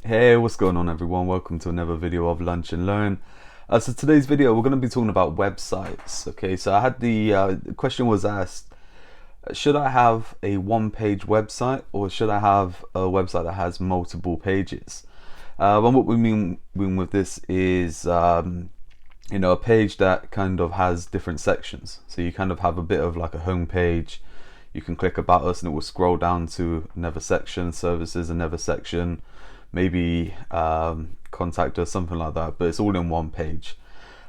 Hey, what's going on everyone? Welcome to another video of Lunch and Learn. So today's video we're going to be talking about websites. Okay, so I had the question was asked, should I have a one-page website or should I have a website that has multiple pages? And what we mean with this is a page that kind of has different sections. So you kind of have a bit of like a home page. You can click about us and it will scroll down to another section, services, another section, maybe contact us, something like that, but it's all in one page.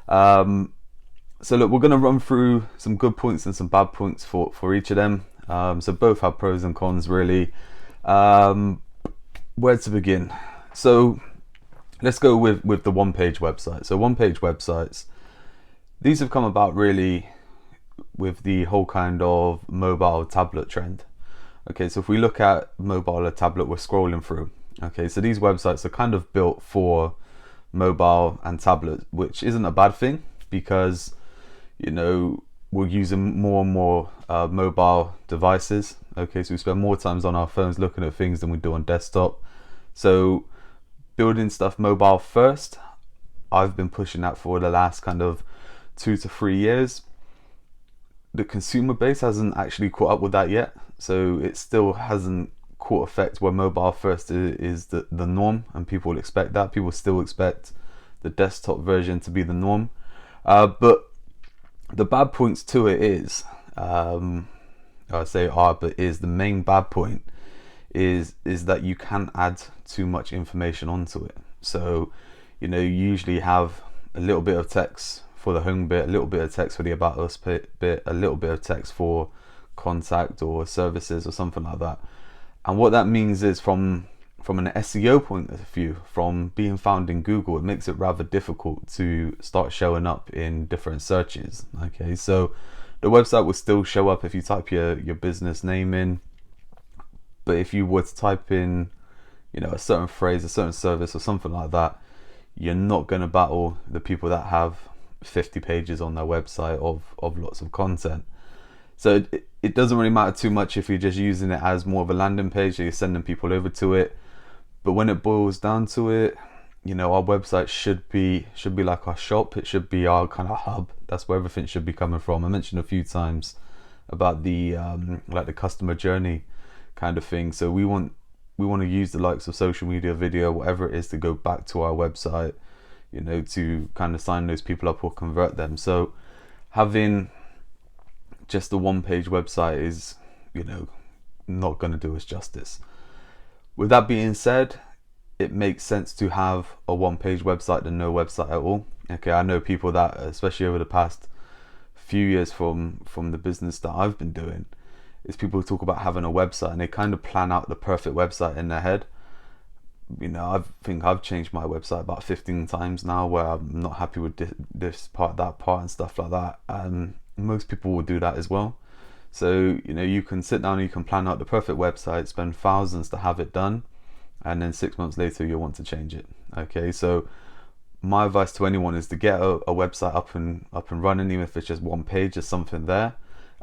So look, we're going to run through some good points and some bad points for each of them. So both have pros and cons really. Where to begin? So let's go with the one page website. So one page websites, these have come about really with the whole kind of mobile tablet trend. Okay, so if we look at mobile or tablet, we're scrolling through. Okay, so these websites are kind of built for mobile and tablet, which isn't a bad thing because we're using more and more mobile devices. Okay, so we spend more times on our phones looking at things than we do on desktop. So building stuff mobile first, I've been pushing that for the last kind of 2 to 3 years. The consumer base hasn't actually caught up with that yet, so it still hasn't caught effect where mobile first is the norm, and people expect that. People still expect the desktop version to be the norm, but the bad points to it is, I say are, but is the main bad point is that you can add too much information onto it. So you usually have a little bit of text for the home bit, a little bit of text for the about us bit, a little bit of text for contact or services or something like that. And what that means is from an SEO point of view, from being found in Google, it makes it rather difficult to start showing up in different searches. Okay, so the website will still show up if you type your business name in, but if you were to type in a certain phrase, a certain service or something like that, you're not going to battle the people that have 50 pages on their website of lots of content. So it doesn't really matter too much if you're just using it as more of a landing page, so you're sending people over to it. But when it boils down to it, our website should be like our shop. It should be our kind of hub. That's where everything should be coming from. I mentioned a few times about the like the customer journey kind of thing. So we want to use the likes of social media, video, whatever it is, to go back to our website, to kind of sign those people up or convert them. So having just a one-page website is, not going to do us justice. With that being said, it makes sense to have a one-page website than no website at all. Okay, I know people that, especially over the past few years from the business that I've been doing, is people talk about having a website and they kind of plan out the perfect website in their head. I think I've changed my website about 15 times now where I'm not happy with this part, that part, and stuff like that. And most people will do that as well. So you can sit down and you can plan out the perfect website, spend thousands to have it done, and then 6 months later you'll want to change it. Okay, so my advice to anyone is to get a website up and running, even if it's just one page or something there,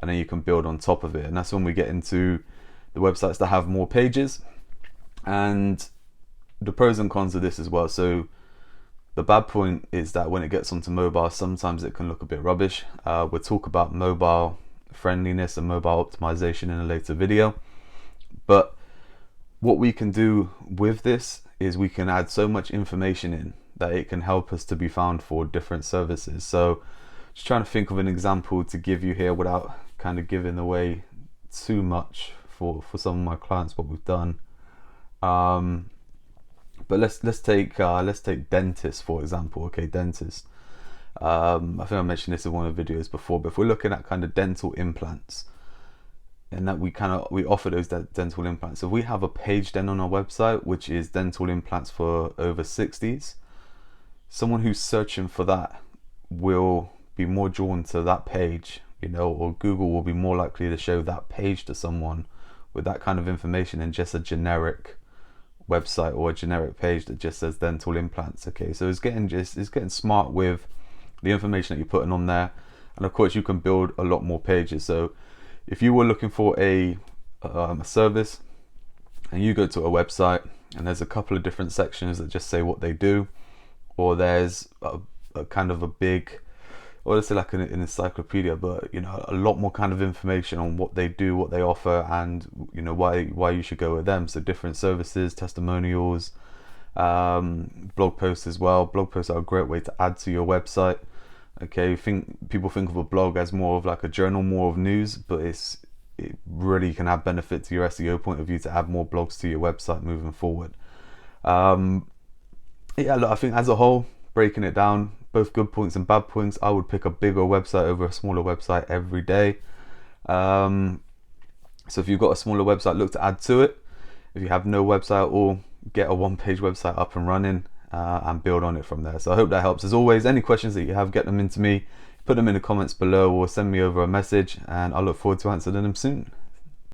and then you can build on top of it. And that's when we get into the websites that have more pages and the pros and cons of this as well. So the bad point is that when it gets onto mobile, sometimes it can look a bit rubbish. We'll talk about mobile friendliness and mobile optimization in a later video, but what we can do with this is we can add so much information in that it can help us to be found for different services. So just trying to think of an example to give you here without kind of giving away too much for some of my clients what we've done. But let's take dentists for example. Okay, dentists. I think I mentioned this in one of the videos before, but if we're looking at kind of dental implants, and that we offer those dental implants. So we have a page then on our website which is dental implants for over 60s. Someone who's searching for that will be more drawn to that page, or Google will be more likely to show that page to someone with that kind of information than just a generic website or a generic page that just says dental implants. Okay, so it's getting smart with the information that you're putting on there, and of course you can build a lot more pages. So if you were looking for a service and you go to a website and there's a couple of different sections that just say what they do, or there's a kind of a big, or let's say like an encyclopedia, but you know, a lot more kind of information on what they do, what they offer, and you know, why you should go with them. So different services, testimonials, blog posts as well. Blog posts are a great way to add to your website. Okay, people think of a blog as more of like a journal, more of news, but it really can have benefit to your SEO point of view to add more blogs to your website moving forward. Yeah, look, I think as a whole, breaking it down, both good points and bad points, I would pick a bigger website over a smaller website every day. So if you've got a smaller website, look to add to it. If you have no website at all, get a one-page website up and running, and build on it from there. So I hope that helps. As always, any questions that you have, get them into me, put them in the comments below, or send me over a message, and I look forward to answering them soon.